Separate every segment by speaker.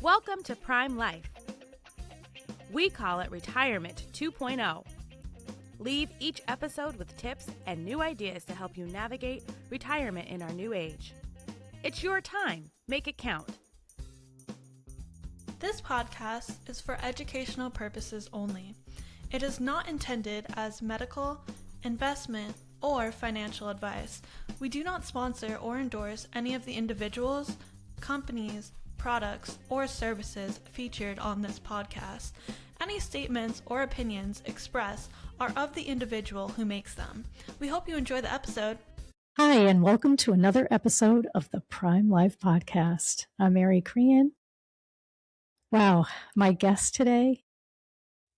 Speaker 1: Welcome to Prime Life. We call it Retirement 2.0. Leave each episode with tips and new ideas to help you navigate retirement in our new age. It's your time. Make it count.
Speaker 2: This podcast is for educational purposes only. It is not intended as medical, investment, or financial advice. We do not sponsor or endorse any of the individuals, companies, products, or services featured on this podcast. Any statements or opinions expressed are of the individual who makes them. We hope you enjoy the episode.
Speaker 3: Hi, and welcome to another episode of the Prime Life Podcast. I'm Mary Crean. Wow, my guest today,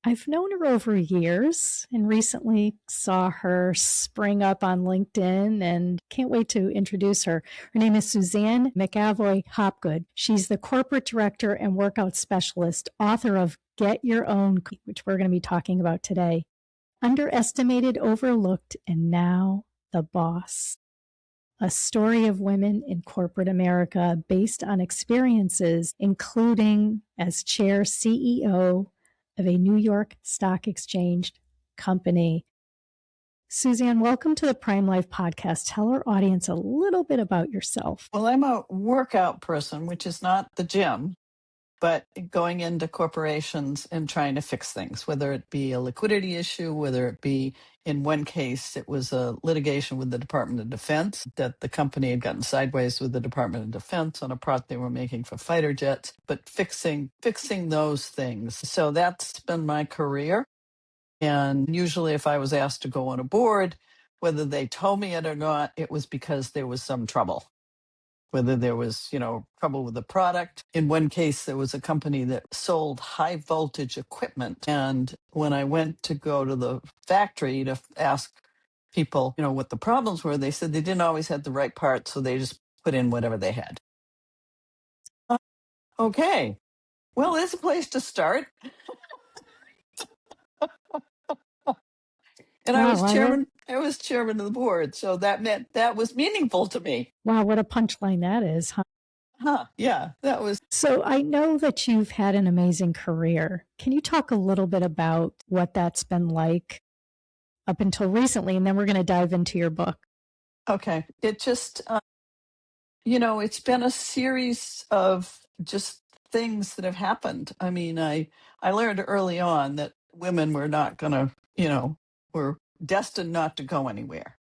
Speaker 3: I've known her over years and recently saw her spring up on LinkedIn and can't wait to introduce her. Her name is Suzanne McAvoy Hopgood. She's the corporate director and workout specialist, author of Get Your Own, which we're going to be talking about today. Underestimated, overlooked, and now the boss. A story of women in corporate America based on experiences, including as chair CEO of a New York Stock Exchange company. Suzanne, welcome to the Prime Life Podcast. Tell our audience a little bit about yourself.
Speaker 4: Well, I'm a workout person, which is not the gym, but going into corporations and trying to fix things, whether it be a liquidity issue, whether it be, in one case, it was a litigation with the Department of Defense that the company had gotten sideways with the Department of Defense on a product they were making for fighter jets, but fixing those things. So that's been my career. And usually if I was asked to go on a board, whether they told me it or not, it was because there was some trouble. Whether there was, trouble with the product. In one case, there was a company that sold high voltage equipment. And when I went to go to the factory to ask people, what the problems were, they said they didn't always have the right parts, so they just put in whatever they had. Okay. Well, there's a place to start. And
Speaker 3: wow,
Speaker 4: I was chairman of the board, so that meant that was meaningful to me.
Speaker 3: Wow, what a punchline that is, huh?
Speaker 4: Yeah, that was.
Speaker 3: So I know that you've had an amazing career. Can you talk a little bit about what that's been like up until recently? And then we're going to dive into your book.
Speaker 4: Okay. It just, it's been a series of just things that have happened. I mean, I learned early on that women were not going to, were destined not to go anywhere.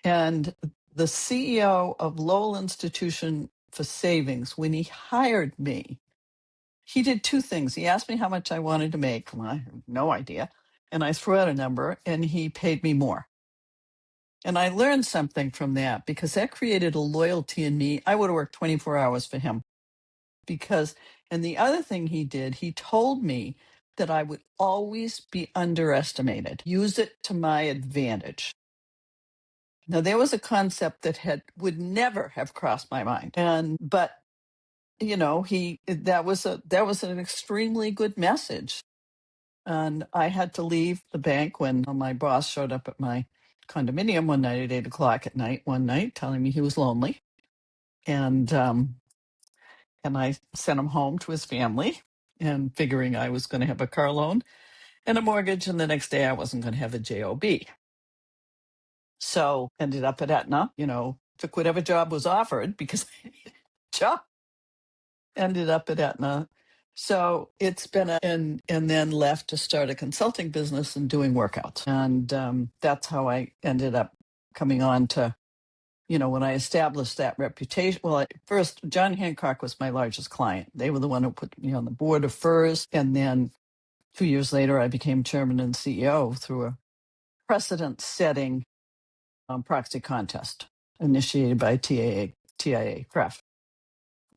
Speaker 4: And the CEO of Lowell Institution for Savings, when he hired me, he did two things. He asked me how much I wanted to make. Well, I had no idea. And I threw out a number and he paid me more. And I learned something from that because that created a loyalty in me. I would have worked 24 hours for him and the other thing he did, he told me that I would always be underestimated. Use it to my advantage. Now, there was a concept that would never have crossed my mind. But that was an extremely good message. And I had to leave the bank when my boss showed up at my condominium one night at 8:00 at night, telling me he was lonely. And I sent him home to his family and figuring I was going to have a car loan and a mortgage. And the next day I wasn't going to have a job. So ended up at Aetna, took whatever job was offered because I needed a job. Ended up at Aetna. So it's been and then left to start a consulting business and doing workouts. And that's how I ended up coming on to, when I established that reputation. Well, first, John Hancock was my largest client. They were the one who put me on the board of FERS. And then 2 years later, I became chairman and CEO through a precedent-setting proxy contest initiated by TIA Craft,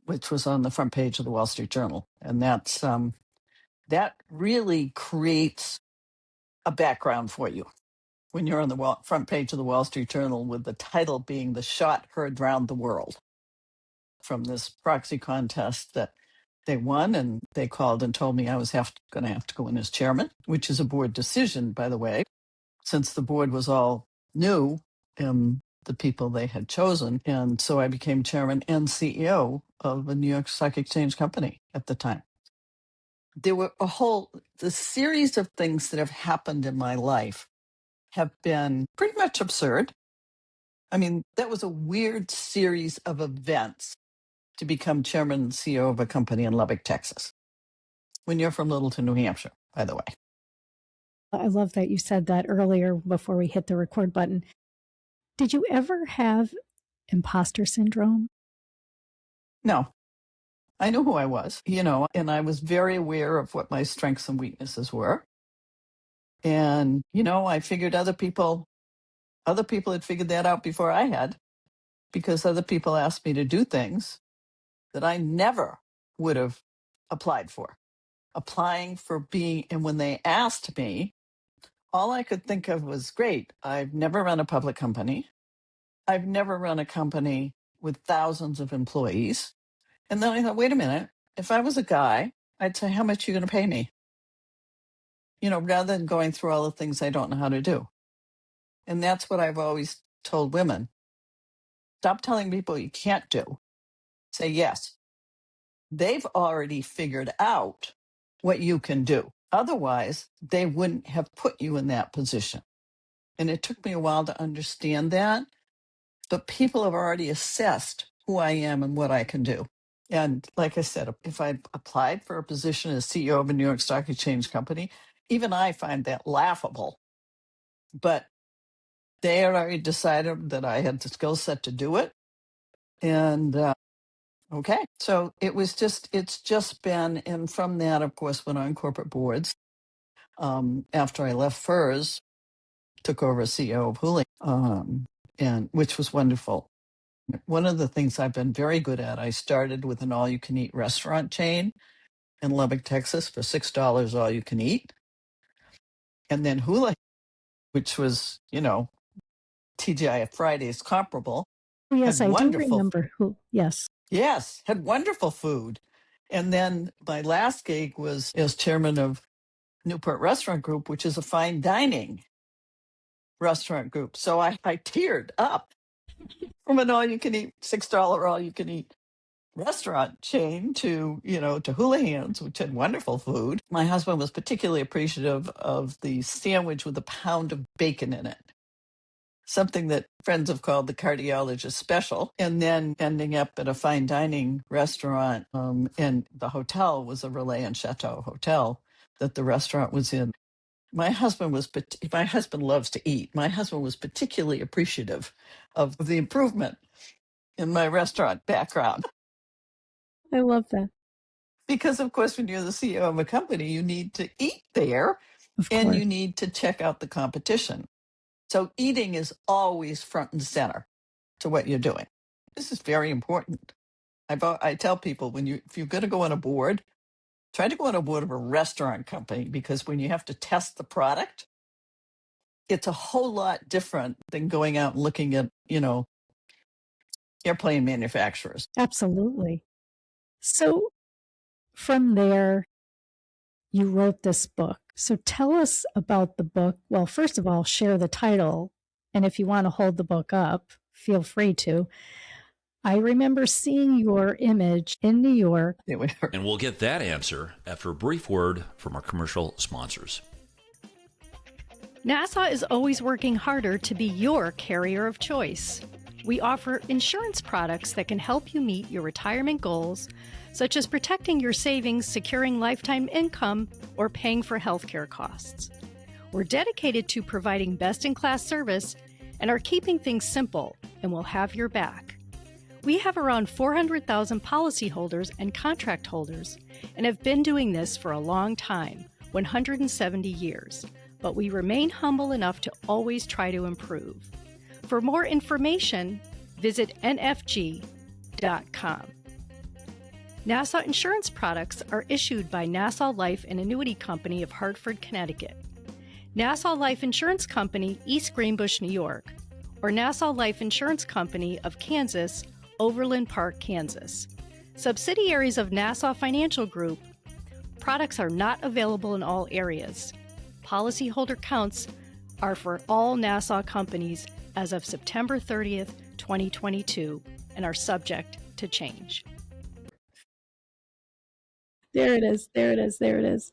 Speaker 4: which was on the front page of the Wall Street Journal. And that's that really creates a background for you when you're on the front page of the Wall Street Journal with the title being "The Shot Heard Round the World" from this proxy contest that they won. And they called and told me I was going to have to go in as chairman, which is a board decision, by the way. Since the board was all new, the the people they had chosen. And so I became chairman and CEO of a New York Stock Exchange company at the time. There were the series of things that have happened in my life have been pretty much absurd. I mean, that was a weird series of events to become chairman and CEO of a company in Lubbock, Texas, when you're from Littleton, New Hampshire, by the way.
Speaker 3: I love that you said that earlier before we hit the record button. Did you ever have imposter syndrome?
Speaker 4: No, I knew who I was, and I was very aware of what my strengths and weaknesses were. And, I figured other people had figured that out before I had, because other people asked me to do things that I never would have applied for. And when they asked me, all I could think of was, great, I've never run a public company. I've never run a company with thousands of employees. And then I thought, wait a minute, if I was a guy, I'd say, how much are you going to pay me? Rather than going through all the things I don't know how to do. And that's what I've always told women. Stop telling people you can't do. Say yes. They've already figured out what you can do. Otherwise, they wouldn't have put you in that position. And it took me a while to understand that. But people have already assessed who I am and what I can do. And like I said, if I applied for a position as CEO of a New York Stock Exchange company, even I find that laughable. But they had already decided that I had the skill set to do it. And okay, so it's just been, and from that, of course, went on corporate boards. After I left FERS, took over as CEO of Hula, and which was wonderful. One of the things I've been very good at, I started with an all-you-can-eat restaurant chain in Lubbock, Texas for $6 all you can eat. And then Hula, which was, TGI Fridays comparable.
Speaker 3: Yes, I do remember who. Yes.
Speaker 4: Yes, had wonderful food. And then my last gig was as chairman of Newport Restaurant Group, which is a fine dining restaurant group. So I tiered up from an all-you-can-eat, $6 all-you-can-eat restaurant chain to Hula Hands, which had wonderful food. My husband was particularly appreciative of the sandwich with a pound of bacon in it, something that friends have called the cardiologist special. And then ending up at a fine dining restaurant, and the hotel was a Relais and Chateau hotel that the restaurant was in. My husband loves to eat. My husband was particularly appreciative of the improvement in my restaurant background.
Speaker 3: I love that.
Speaker 4: Because, of course, when you're the CEO of a company, you need to eat there, and you need to check out the competition. So eating is always front and center to what you're doing. This is very important. I tell people, if you're going to go on a board, try to go on a board of a restaurant company, because when you have to test the product, it's a whole lot different than going out and looking at, airplane manufacturers.
Speaker 3: Absolutely. So from there, you wrote this book. So tell us about the book. Well, first of all, share the title. And if you want to hold the book up, feel free to. I remember seeing your image in New York.
Speaker 5: And we'll get that answer after a brief word from our commercial sponsors.
Speaker 6: NASA is always working harder to be your carrier of choice. We offer insurance products that can help you meet your retirement goals, such as protecting your savings, securing lifetime income, or paying for healthcare costs. We're dedicated to providing best-in-class service and are keeping things simple, and we'll have your back. We have around 400,000 policyholders and contract holders and have been doing this for a long time, 170 years, but we remain humble enough to always try to improve. For more information, visit nfg.com. Nassau Insurance products are issued by Nassau Life and Annuity Company of Hartford, Connecticut, Nassau Life Insurance Company, East Greenbush, New York, or Nassau Life Insurance Company of Kansas, Overland Park, Kansas. Subsidiaries of Nassau Financial Group. Products are not available in all areas. Policyholder counts are for all Nassau companies as of September 30th, 2022, and are subject to change.
Speaker 3: There it is. There it is. There it is.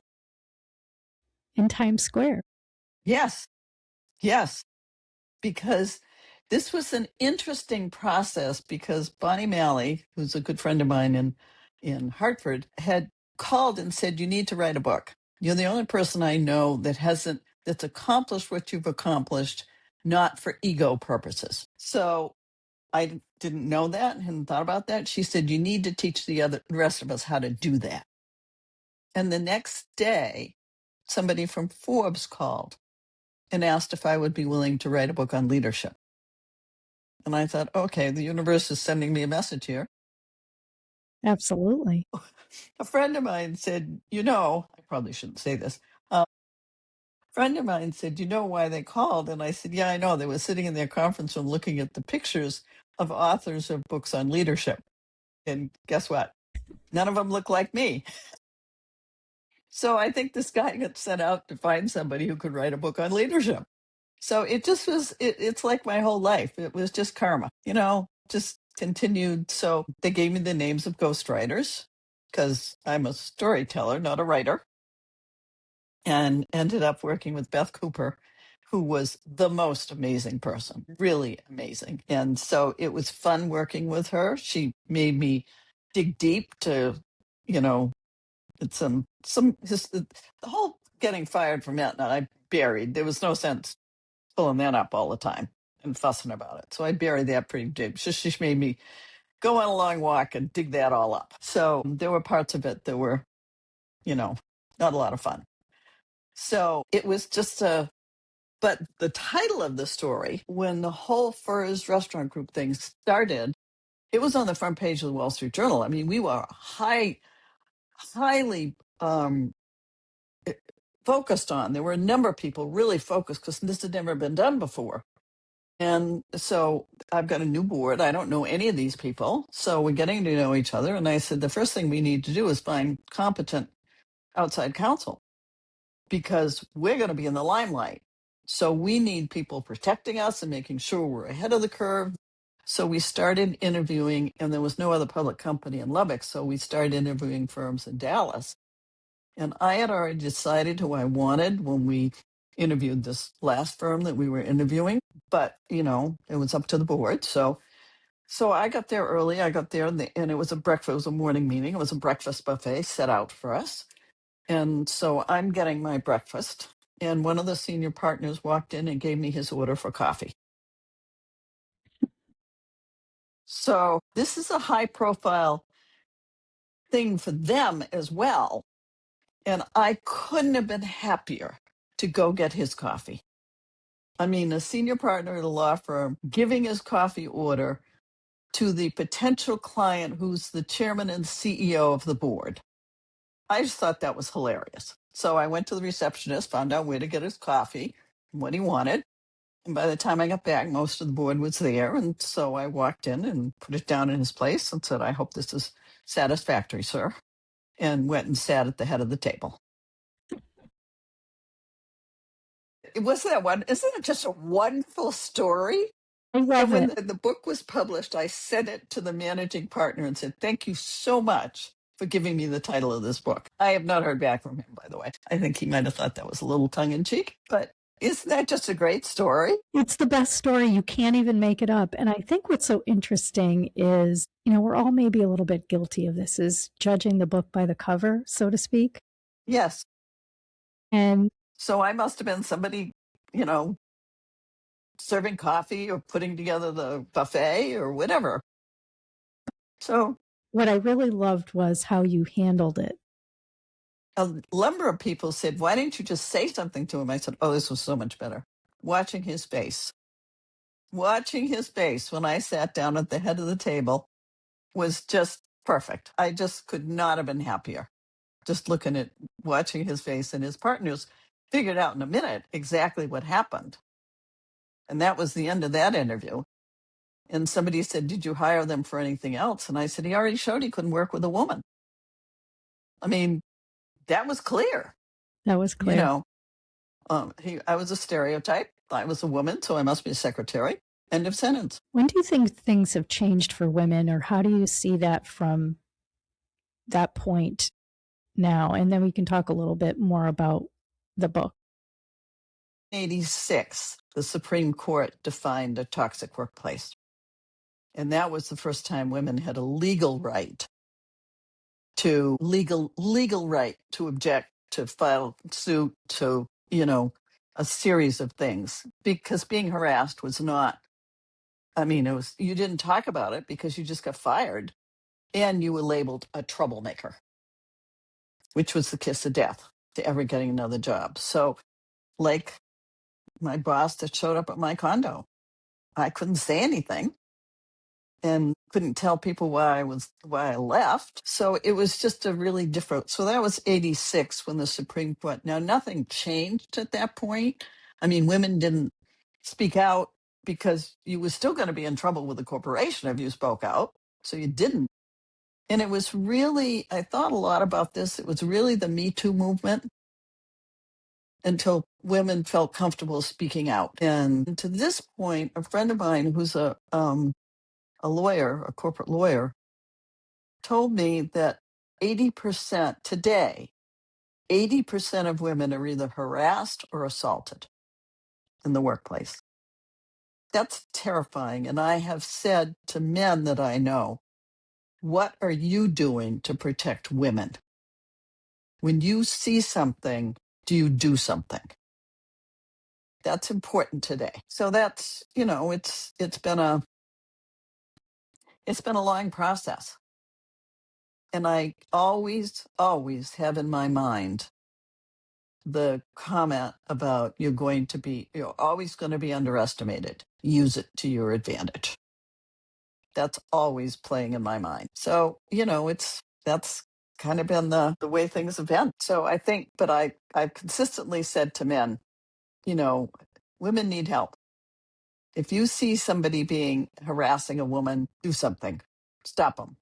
Speaker 3: In Times Square.
Speaker 4: Yes. Yes. Because this was an interesting process because Bonnie Malley, who's a good friend of mine in Hartford, had called and said, you need to write a book. You're the only person I know that's accomplished what you've accomplished, not for ego purposes. So I didn't know that and hadn't thought about that. She said, you need to teach the rest of us how to do that. And the next day, somebody from Forbes called and asked if I would be willing to write a book on leadership. And I thought, okay, the universe is sending me a message here.
Speaker 3: Absolutely.
Speaker 4: A friend of mine said, I probably shouldn't say this. A friend of mine said, you know why they called? And I said, yeah, I know. They were sitting in their conference room looking at the pictures of authors of books on leadership. And guess what? None of them look like me. So I think this guy got sent out to find somebody who could write a book on leadership. So it just was, it's like my whole life. It was just karma, just continued. So they gave me the names of ghostwriters because I'm a storyteller, not a writer, and ended up working with Beth Cooper, who was the most amazing person, really amazing. And so it was fun working with her. She made me dig deep to, it's the whole getting fired from Aetna, I buried. There was no sense pulling that up all the time and fussing about it. So I buried that pretty deep. She made me go on a long walk and dig that all up. So there were parts of it that were, not a lot of fun. So it was just but the title of the story, when the whole Furs Restaurant Group thing started, it was on the front page of the Wall Street Journal. I mean, we were highly focused on. There were a number of people really focused because this had never been done before. And so I've got a new board. I don't know any of these people. So we're getting to know each other. And I said, the first thing we need to do is find competent outside counsel because we're going to be in the limelight. So we need people protecting us and making sure we're ahead of the curve. So we started interviewing, and there was no other public company in Lubbock. So we started interviewing firms in Dallas. And I had already decided who I wanted when we interviewed this last firm that we were interviewing, but it was up to the board. So I got there early. I got there and it was it was a morning meeting. It was a breakfast buffet set out for us. And so I'm getting my breakfast and one of the senior partners walked in and gave me his order for coffee. So this is a high profile thing for them as well. And I couldn't have been happier to go get his coffee. I mean, a senior partner at a law firm giving his coffee order to the potential client who's the chairman and CEO of the board. I just thought that was hilarious. So I went to the receptionist, found out where to get his coffee, what he wanted. And by the time I got back, most of the board was there. And so I walked in and put it down in his place and said, I hope this is satisfactory, sir. And went and sat at the head of the table. Isn't it just a wonderful story?
Speaker 3: I love
Speaker 4: And
Speaker 3: it.
Speaker 4: when the book was published, I sent it to the managing partner and said, thank you so much for giving me the title of this book. I have not heard back from him, by the way. I think he might have thought that was a little tongue in cheek, but isn't that just a great story?
Speaker 3: It's the best story. You can't even make it up. And I think what's so interesting is, we're all maybe a little bit guilty of this, is judging the book by the cover, so to speak.
Speaker 4: Yes.
Speaker 3: And
Speaker 4: so I must have been somebody, serving coffee or putting together the buffet or whatever. So
Speaker 3: what I really loved was how you handled it.
Speaker 4: A number of people said, why didn't you just say something to him? I said, oh, this was so much better. Watching his face when I sat down at the head of the table was just perfect. I just could not have been happier. Just watching his face, and his partners figured out in a minute exactly what happened. And that was the end of that interview. And somebody said, did you hire them for anything else? And I said, he already showed he couldn't work with a woman. I mean, that was clear.
Speaker 3: That was clear.
Speaker 4: I was a stereotype. I was a woman, so I must be a secretary. End of sentence.
Speaker 3: When do you think things have changed for women, or how do you see that from that point now? And then we can talk a little bit more about the book.
Speaker 4: 86, the Supreme Court defined a toxic workplace. And that was the first time women had a legal right to object, to file suit, to, a series of things, because being harassed was not, you didn't talk about it because you just got fired and you were labeled a troublemaker, which was the kiss of death to ever getting another job. So, like my boss that showed up at my condo, I couldn't say anything and couldn't tell people why I left. So it was just a really different. So that was 86 when the Supreme Court. Now nothing changed at that point. Women didn't speak out because you were still going to be in trouble with the corporation if you spoke out. So you didn't. And it was really, I thought a lot about this. It was really the Me Too movement until women felt comfortable speaking out. And to this point, a friend of mine who's a lawyer, a corporate lawyer, told me that 80% today, 80% of women are either harassed or assaulted in the workplace. That's terrifying. And I have said to men that I know, what are you doing to protect women? When you see something, do you do something? That's important today. So that's, it's been a long process. And I always have in my mind the comment about you're always going to be underestimated. Use it to your advantage. That's always playing in my mind. So, that's kind of been the way things have been. So I think, but I've consistently said to men, women need help. If you see somebody harassing a woman, do something. Stop them.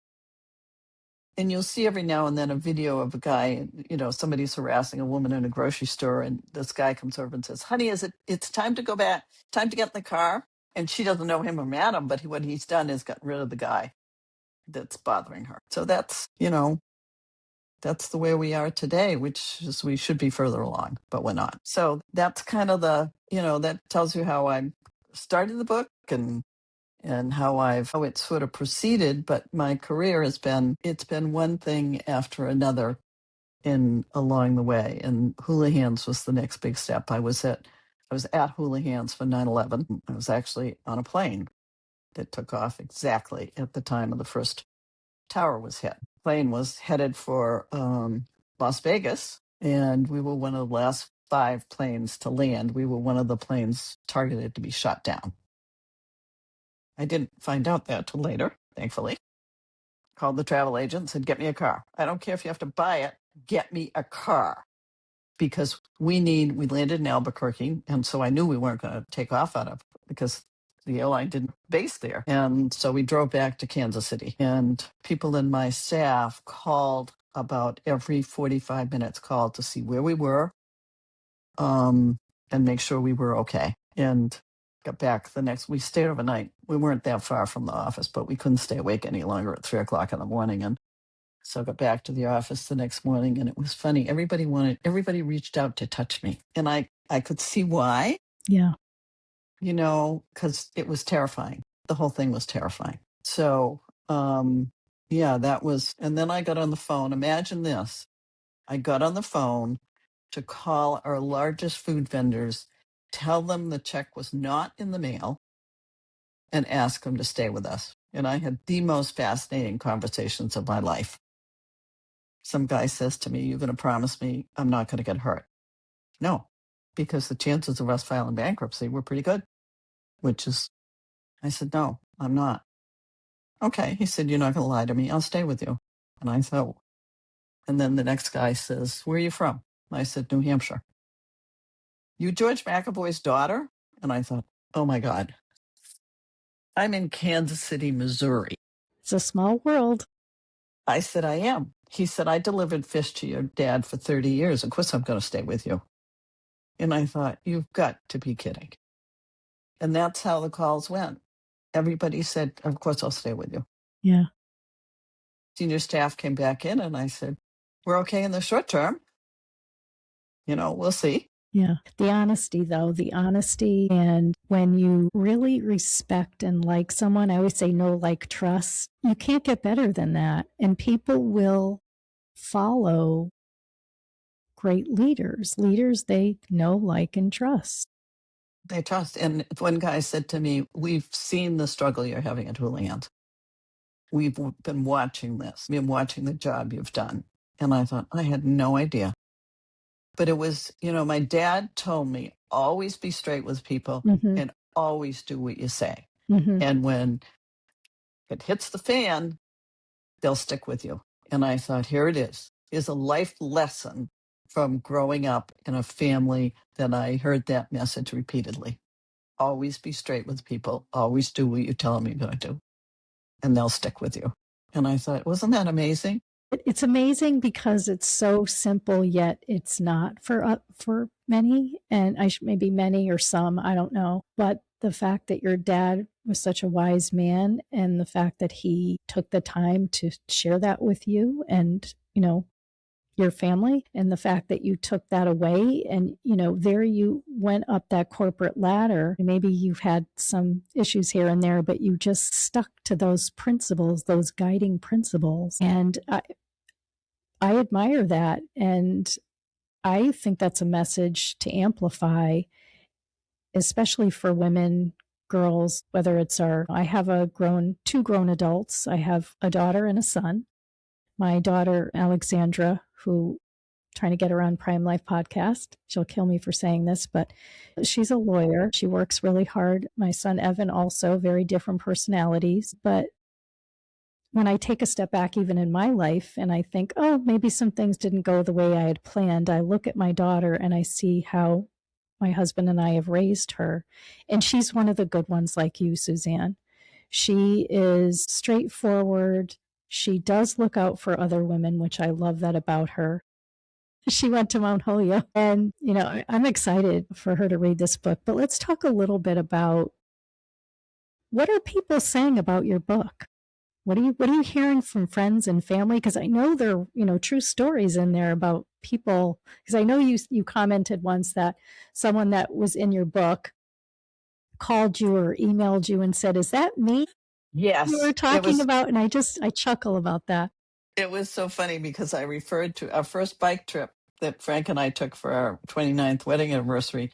Speaker 4: And you'll see every now and then a video of a guy, somebody's harassing a woman in a grocery store, and this guy comes over and says, honey, it's time to go back, time to get in the car. And she doesn't know him or madam, but what he's done is gotten rid of the guy that's bothering her. So that's, that's the way we are today, which is we should be further along, but we're not. So that's kind of that tells you how I started the book and how it sort of proceeded. But my career it's been one thing after another along the way. And Houlihan's was the next big step. I was at Houlihan's for 9/11. I was actually on a plane that took off exactly at the time of the first tower was hit. Plane was headed for Las Vegas, and we were one of the last 5 planes to land. We were one of the planes targeted to be shot down. I didn't find out that till later, thankfully. Called the travel agent, said, get me a car. I don't care if you have to buy it, get me a car. Because we landed in Albuquerque, and so I knew we weren't going to take off out of because the airline didn't base there. And so we drove back to Kansas City, and people in my staff called about every 45 minutes, called to see where we were and make sure we were okay. And got back we stayed overnight. We weren't that far from the office, but we couldn't stay awake any longer at 3:00 in the morning. And so I got back to the office the next morning, and it was funny. Everybody reached out to touch me, and I could see why.
Speaker 3: Yeah.
Speaker 4: Because it was terrifying. The whole thing was terrifying. So, that was, and then I got on the phone. Imagine this. I got on the phone to call our largest food vendors, tell them the check was not in the mail, and ask them to stay with us. And I had the most fascinating conversations of my life. Some guy says to me, you're going to promise me I'm not going to get hurt? No, because the chances of us filing bankruptcy were pretty good, I said, no, I'm not. Okay. He said, you're not going to lie to me. I'll stay with you. And I thought, and then the next guy says, where are you from? I said, New Hampshire. You George McAvoy's daughter? And I thought, oh my God, I'm in Kansas City, Missouri.
Speaker 3: It's a small world.
Speaker 4: I said, I am. He said, I delivered fish to your dad for 30 years. Of course, I'm going to stay with you. And I thought, you've got to be kidding. And that's how the calls went. everybody said, of course, I'll stay with you.
Speaker 3: Yeah.
Speaker 4: Senior staff came back in and I said, we're okay in the short term. We'll see.
Speaker 3: Yeah. The honesty, though, the honesty. And when you really respect and like someone, I always say no, like, trust. You can't get better than that. And people will follow great leaders they know, like, and trust.
Speaker 4: They trust. And one guy said to me, we've seen the struggle you're having at Houlihan's. We've been watching this. We've been watching the job you've done. And I thought, I had no idea. But it was, my dad told me, always be straight with people
Speaker 3: Mm-hmm.
Speaker 4: and always do what you say.
Speaker 3: Mm-hmm.
Speaker 4: And when it hits the fan, they'll stick with you. And I thought, here it is. Here's a life lesson from growing up in a family that I heard that message repeatedly. Always be straight with people. Always do what you tell them you're going to do. And they'll stick with you. And I thought, wasn't that amazing?
Speaker 3: It's amazing because it's so simple, yet it's not for many. And maybe many or some, I don't know. But the fact that your dad was such a wise man, and the fact that he took the time to share that with you and, your family, and the fact that you took that away and, there you went up that corporate ladder. Maybe you've had some issues here and there, but you just stuck to those principles, those guiding principles. And I admire that. And I think that's a message to amplify, especially for women, girls, whether it's I have two grown adults. I have a daughter and a son. My daughter, Alexandra, who trying to get her on Prime Life podcast. She'll kill me for saying this, but she's a lawyer. She works really hard. My son, Evan, also very different personalities. But when I take a step back, even in my life, and I think, oh, maybe some things didn't go the way I had planned, I look at my daughter and I see how my husband and I have raised her. And she's one of the good ones, like you, Suzanne. She is straightforward. She does look out for other women, which I love that about her. She went to Mount Holyoke, and, I'm excited for her to read this book. But let's talk a little bit about, what are people saying about your book? What are you hearing from friends and family? Because I know there are, true stories in there about people. Because I know you commented once that someone that was in your book called you or emailed you and said, "Is that me?"
Speaker 4: Yes.
Speaker 3: You were talking about, and I chuckle about that.
Speaker 4: It was so funny because I referred to our first bike trip that Frank and I took for our 29th wedding anniversary.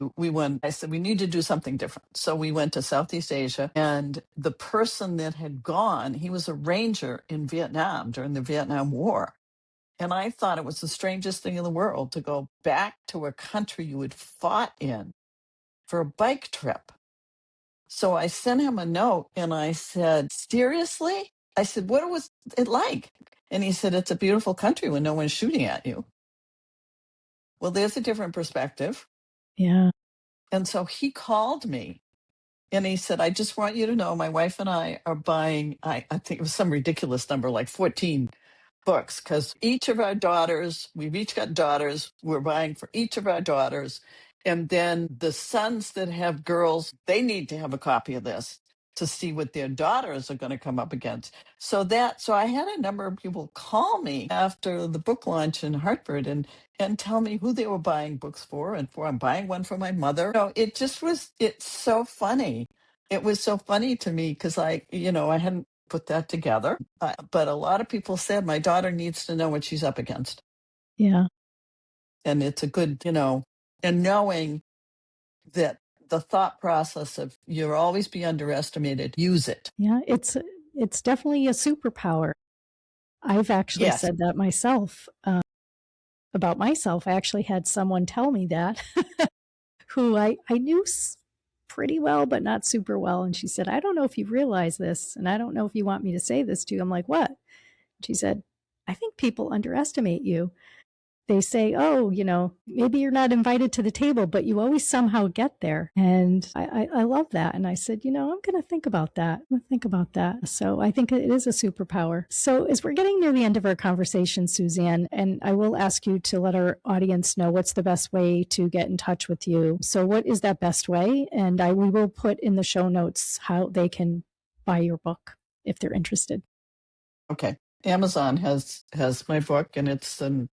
Speaker 4: I said, we need to do something different. So we went to Southeast Asia, and the person that had gone, he was a ranger in Vietnam during the Vietnam War. And I thought it was the strangest thing in the world to go back to a country you had fought in for a bike trip. So I sent him a note and I said, seriously? I said, what was it like? And he said, it's a beautiful country when no one's shooting at you. Well, there's a different perspective.
Speaker 3: Yeah.
Speaker 4: And so he called me and he said, I just want you to know my wife and I are buying, I think it was some ridiculous number, like 14 books, because each of our daughters, we've each got daughters, we're buying for each of our daughters. And then the sons that have girls, they need to have a copy of this to see what their daughters are going to come up against. So I had a number of people call me after the book launch in Hartford and tell me who they were buying books for. And I'm buying one for my mother. It's so funny. It was so funny to me because I hadn't put that together. But a lot of people said my daughter needs to know what she's up against.
Speaker 3: Yeah.
Speaker 4: And it's a good, and knowing that the thought process of you'll always be underestimated, use it.
Speaker 3: Yeah, it's definitely a superpower. I've actually said that myself, about myself. I actually had someone tell me that who I knew pretty well, but not super well. And she said, I don't know if you realize this, and I don't know if you want me to say this to you. I'm like, what? She said, I think people underestimate you. They say, oh, maybe you're not invited to the table, but you always somehow get there. And I love that. And I said, I'm going to think about that. So I think it is a superpower. So as we're getting near the end of our conversation, Suzanne, and I will ask you to let our audience know what's the best way to get in touch with you. So what is that best way? And we will put in the show notes how they can buy your book if they're interested?
Speaker 4: Okay. Amazon has my book, and it's the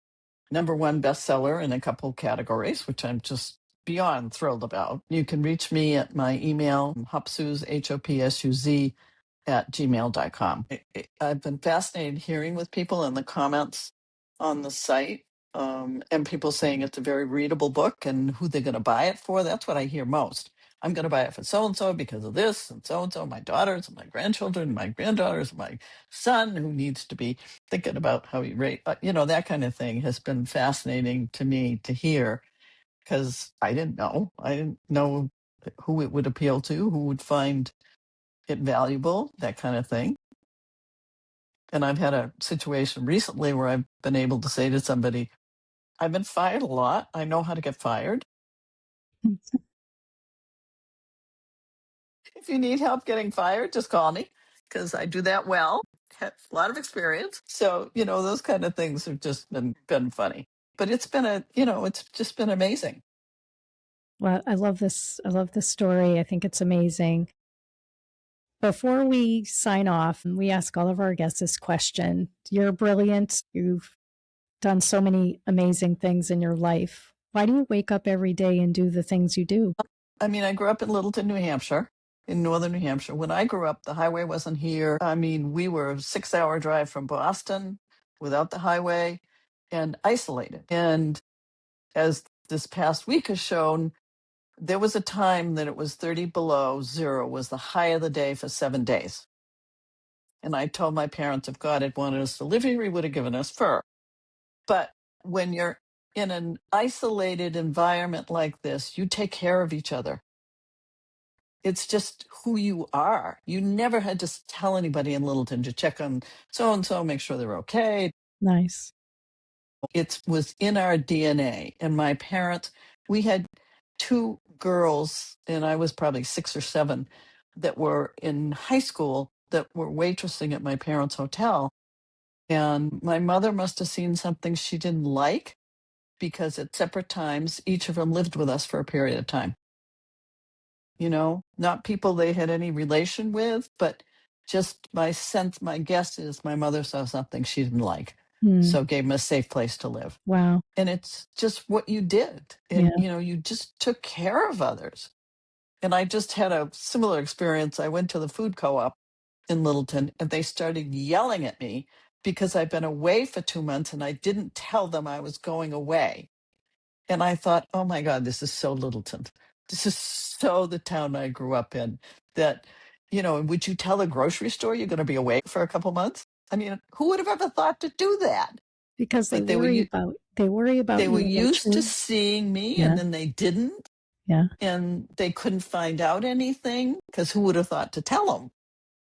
Speaker 4: #1 bestseller in a couple categories, which I'm just beyond thrilled about. You can reach me at my email, hopsuz, HOPSUZ, @gmail.com. I've been fascinated hearing with people in the comments on the site, and people saying it's a very readable book and who they're going to buy it for. That's what I hear most. I'm going to buy it for so and so because of this, and so, my daughters and my grandchildren, my granddaughters, my son who needs to be thinking about how he rate, that kind of thing has been fascinating to me to hear, because I didn't know who it would appeal to, who would find it valuable, that kind of thing. And I've had a situation recently where I've been able to say to somebody, I've been fired a lot. I know how to get fired. If you need help getting fired, just call me, because I do that well. Have a lot of experience. So, those kind of things have just been funny. But it's been it's just been amazing.
Speaker 3: Well, I love this. I love this story. I think it's amazing. Before we sign off, we ask all of our guests this question. You're brilliant. You've done so many amazing things in your life. Why do you wake up every day and do the things you do?
Speaker 4: I mean, I grew up in Littleton, New Hampshire, in northern New Hampshire. When I grew up, the highway wasn't here. I mean, we were a 6-hour drive from Boston without the highway and isolated. And as this past week has shown, there was a time that it was 30 below zero was the high of the day for 7 days. And I told my parents, if God had wanted us to live here, he would have given us fur. But when you're in an isolated environment like this, you take care of each other. It's just who you are. You never had to tell anybody in Littleton to check on so-and-so, make sure they're okay.
Speaker 3: Nice.
Speaker 4: It was in our DNA. And my parents, we had 2 girls, and I was probably 6 or 7, that were in high school that were waitressing at my parents' hotel. And my mother must have seen something she didn't like, because at separate times, each of them lived with us for a period of time. Not people they had any relation with, but just my guess is my mother saw something she didn't like. So gave them a safe place to live.
Speaker 3: Wow.
Speaker 4: And it's just what you did. And, you just took care of others. And I just had a similar experience. I went to the food co-op in Littleton, and they started yelling at me because I'd been away for 2 months and I didn't tell them I was going away. And I thought, oh my God, this is so Littleton. This is so the town I grew up in, that, would you tell a grocery store you're going to be away for a couple months? I mean, who would have ever thought to do that?
Speaker 3: Because they
Speaker 4: But they
Speaker 3: worry about
Speaker 4: they were
Speaker 3: you
Speaker 4: used to
Speaker 3: eventually.
Speaker 4: seeing me, and then they didn't,
Speaker 3: Yeah.
Speaker 4: and they couldn't find out anything, because who would have thought to tell them?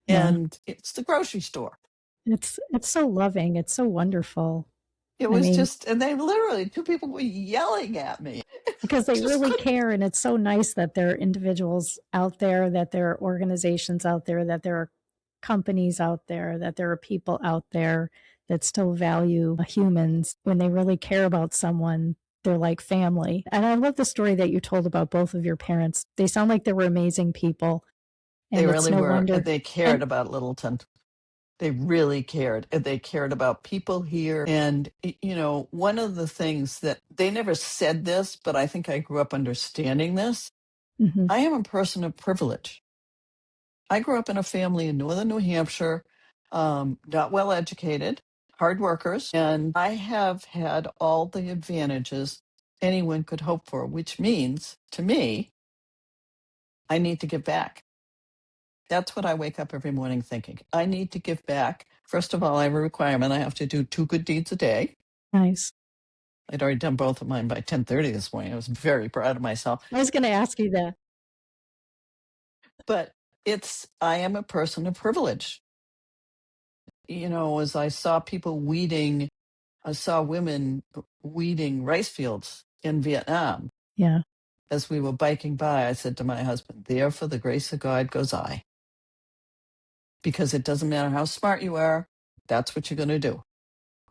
Speaker 3: Yeah.
Speaker 4: And it's the grocery store.
Speaker 3: It's so loving. It's so wonderful.
Speaker 4: It was just, and they literally, 2 people were yelling at me.
Speaker 3: Because they
Speaker 4: Just
Speaker 3: really
Speaker 4: couldn't-
Speaker 3: care. And it's so nice that there are individuals out there, that there are organizations out there, that there are companies out there, that there are people out there that still value humans. When they really care about someone, they're like family. And I love the story that you told about both of your parents. They sound like they were amazing people. And
Speaker 4: They
Speaker 3: it's
Speaker 4: really
Speaker 3: no
Speaker 4: were.
Speaker 3: wonder.
Speaker 4: And they cared about Littleton. They really cared. And they cared about people here. And, one of the things that they never said this, but I think I grew up understanding this. I am a person of privilege. I grew up in a family in northern New Hampshire, not well educated, hard workers, and I have had all the advantages anyone could hope for, which means, to me, I need to give back. That's what I wake up every morning thinking. I need to give back. First of all, I have a requirement. I have to do 2 good deeds a day.
Speaker 3: Nice.
Speaker 4: I'd already done both of mine by 10:30 this morning. I was very proud of myself.
Speaker 3: I was going to ask you that.
Speaker 4: But I am a person of privilege. As I saw people weeding, I saw women weeding rice fields in Vietnam.
Speaker 3: Yeah.
Speaker 4: As we were biking by, I said to my husband, there for the grace of God goes I. Because it doesn't matter how smart you are, that's what you're going to do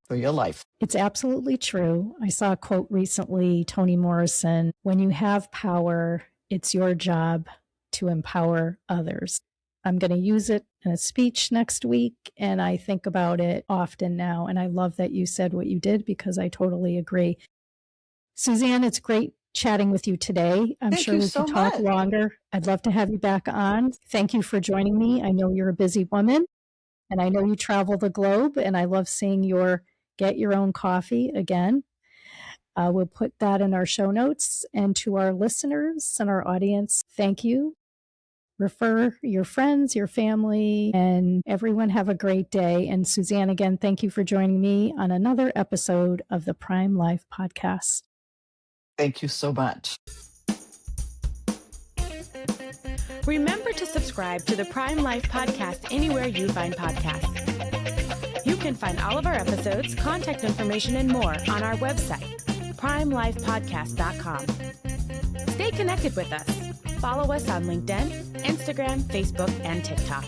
Speaker 4: for your life.
Speaker 3: It's absolutely true. I saw a quote recently, Toni Morrison, when you have power, it's your job to empower others. I'm going to use it in a speech next week, and I think about it often now. And I love that you said what you did because I totally agree. Suzanne, it's great chatting with you today. I'm
Speaker 4: Thank
Speaker 3: sure
Speaker 4: you
Speaker 3: we
Speaker 4: so
Speaker 3: can talk
Speaker 4: much.
Speaker 3: longer. I'd love to have you back on. Thank you for joining me. I know you're a busy woman, and I know you travel the globe, and I love seeing your Get Your Own Coffee again. We'll put that in our show notes. And to our listeners and our audience, thank you. Refer your friends, your family, and everyone have a great day. And Suzanne, again, thank you for joining me on another episode of the Prime Life Podcast.
Speaker 4: Thank you so much.
Speaker 1: Remember to subscribe to the Prime Life Podcast anywhere you find podcasts. You can find all of our episodes, contact information, and more on our website, primelifepodcast.com. Stay connected with us. Follow us on LinkedIn, Instagram, Facebook, and TikTok.